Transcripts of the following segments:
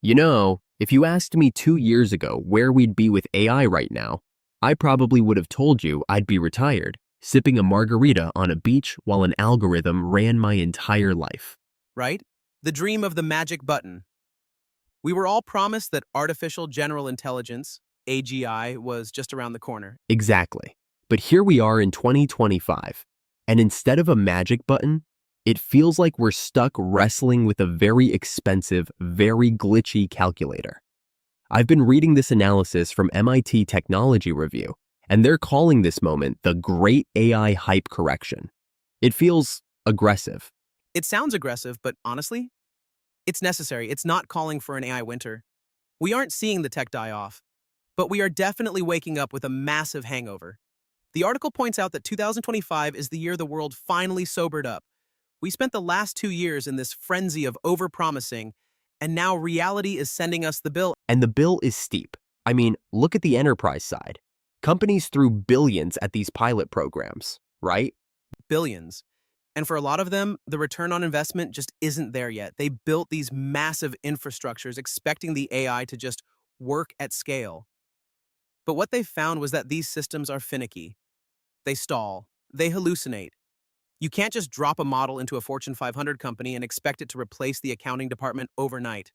If you asked me 2 years ago where we'd be with AI right now, I probably would have told you I'd be retired, sipping a margarita on a beach while an algorithm ran my entire life. Right? The dream of the magic button. We were all promised that artificial general intelligence, AGI, was just around the corner. Exactly. But here we are in 2025, and instead of a magic button, it feels like we're stuck wrestling with a very expensive, very glitchy calculator. I've been reading this analysis from MIT Technology Review, and they're calling this moment the Great AI Hype Correction. It feels aggressive. It sounds aggressive, but honestly, it's necessary. It's not calling for an AI winter. We aren't seeing the tech die off, but we are definitely waking up with a massive hangover. The article points out that 2025 is the year the world finally sobered up. We spent the last 2 years in this frenzy of overpromising, and now reality is sending us the bill. And the bill is steep. I mean, look at the enterprise side. Companies threw billions at these pilot programs, right? Billions. And for a lot of them, the return on investment just isn't there yet. They built these massive infrastructures expecting the AI to just work at scale. But what they found was that these systems are finicky. They stall. They hallucinate. You can't just drop a model into a Fortune 500 company and expect it to replace the accounting department overnight.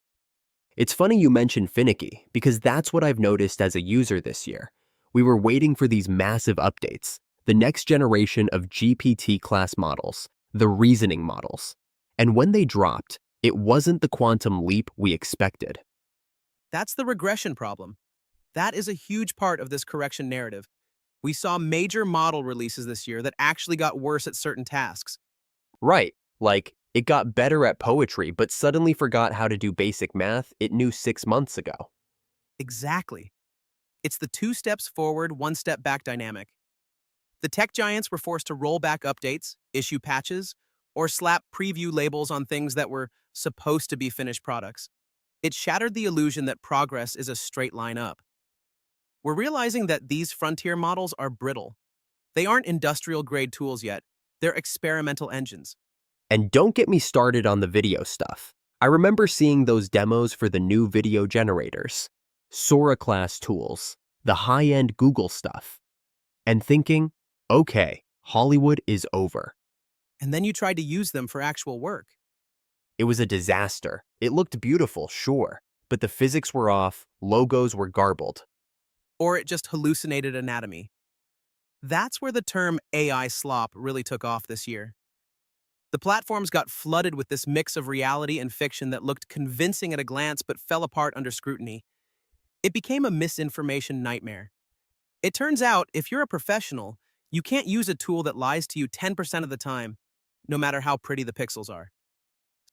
It's funny you mention finicky, because that's what I've noticed as a user this year. We were waiting for these massive updates, the next generation of GPT-class models, the reasoning models. And when they dropped, it wasn't the quantum leap we expected. That's the regression problem. That is a huge part of this correction narrative. We saw major model releases this year that actually got worse at certain tasks. Right, like, it got better at poetry, but suddenly forgot how to do basic math it knew 6 months ago. Exactly. It's the 2 steps forward, 1 step back dynamic. The tech giants were forced to roll back updates, issue patches, or slap preview labels on things that were supposed to be finished products. It shattered the illusion that progress is a straight line up. We're realizing that these frontier models are brittle. They aren't industrial-grade tools yet. They're experimental engines. And don't get me started on the video stuff. I remember seeing those demos for the new video generators, Sora-class tools, the high-end Google stuff, and thinking, okay, Hollywood is over. And then you tried to use them for actual work. It was a disaster. It looked beautiful, sure, but the physics were off, logos were garbled. Or it just hallucinated anatomy. That's where the term AI slop really took off this year. The platforms got flooded with this mix of reality and fiction that looked convincing at a glance but fell apart under scrutiny. It became a misinformation nightmare. It turns out, if you're a professional, you can't use a tool that lies to you 10% of the time, no matter how pretty the pixels are.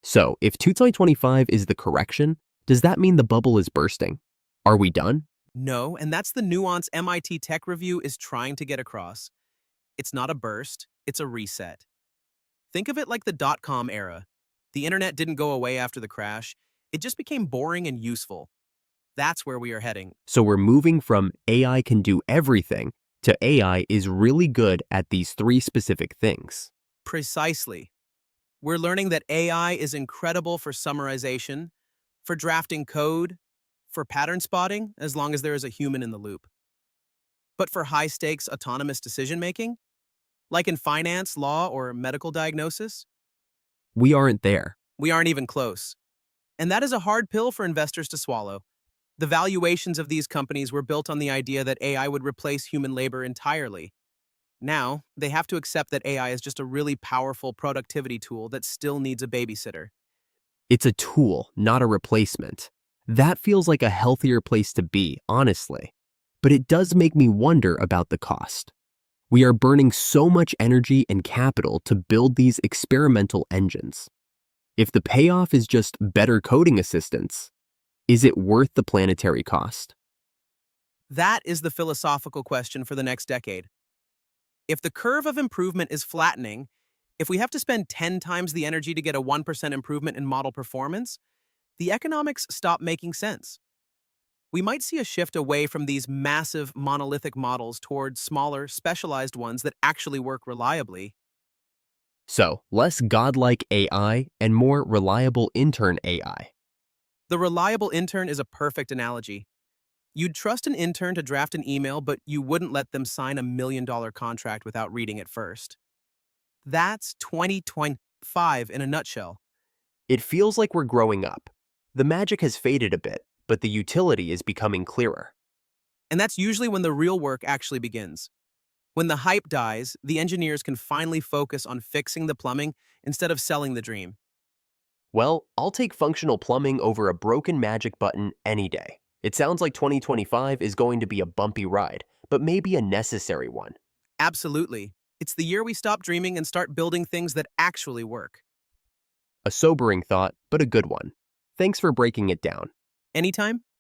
So, if 2025 is the correction, does that mean the bubble is bursting? Are we done? No, and that's the nuance MIT Tech Review is trying to get across. It's not a burst, it's a reset. Think of it like the dot-com era. The internet didn't go away after the crash. It just became boring and useful. That's where we are heading. So we're moving from AI can do everything to AI is really good at these three specific things. Precisely. We're learning that AI is incredible for summarization, for drafting code, for pattern spotting, as long as there is a human in the loop. But for high-stakes autonomous decision-making, like in finance, law, or medical diagnosis, We aren't there. we aren't even close. And that is a hard pill for investors to swallow. The valuations of these companies were built on the idea that AI would replace human labor entirely. Now, they have to accept that AI is just a really powerful productivity tool that still needs a babysitter. It's a tool, not a replacement. That feels like a healthier place to be, honestly. But it does make me wonder about the cost. We are burning so much energy and capital to build these experimental engines. If the payoff is just better coding assistance, is it worth the planetary cost? That is the philosophical question for the next decade. If the curve of improvement is flattening, if we have to spend 10 times the energy to get a 1% improvement in model performance, the economics stop making sense. We might see a shift away from these massive monolithic models towards smaller, specialized ones that actually work reliably. So, less godlike AI and more reliable intern AI. The reliable intern is a perfect analogy. You'd trust an intern to draft an email, but you wouldn't let them sign a $1 million contract without reading it first. That's 2025 in a nutshell. It feels like we're growing up. The magic has faded a bit, but the utility is becoming clearer. And that's usually when the real work actually begins. When the hype dies, the engineers can finally focus on fixing the plumbing instead of selling the dream. Well, I'll take functional plumbing over a broken magic button any day. It sounds like 2025 is going to be a bumpy ride, but maybe a necessary one. Absolutely. It's the year we stop dreaming and start building things that actually work. A sobering thought, but a good one. Thanks for breaking it down. Anytime?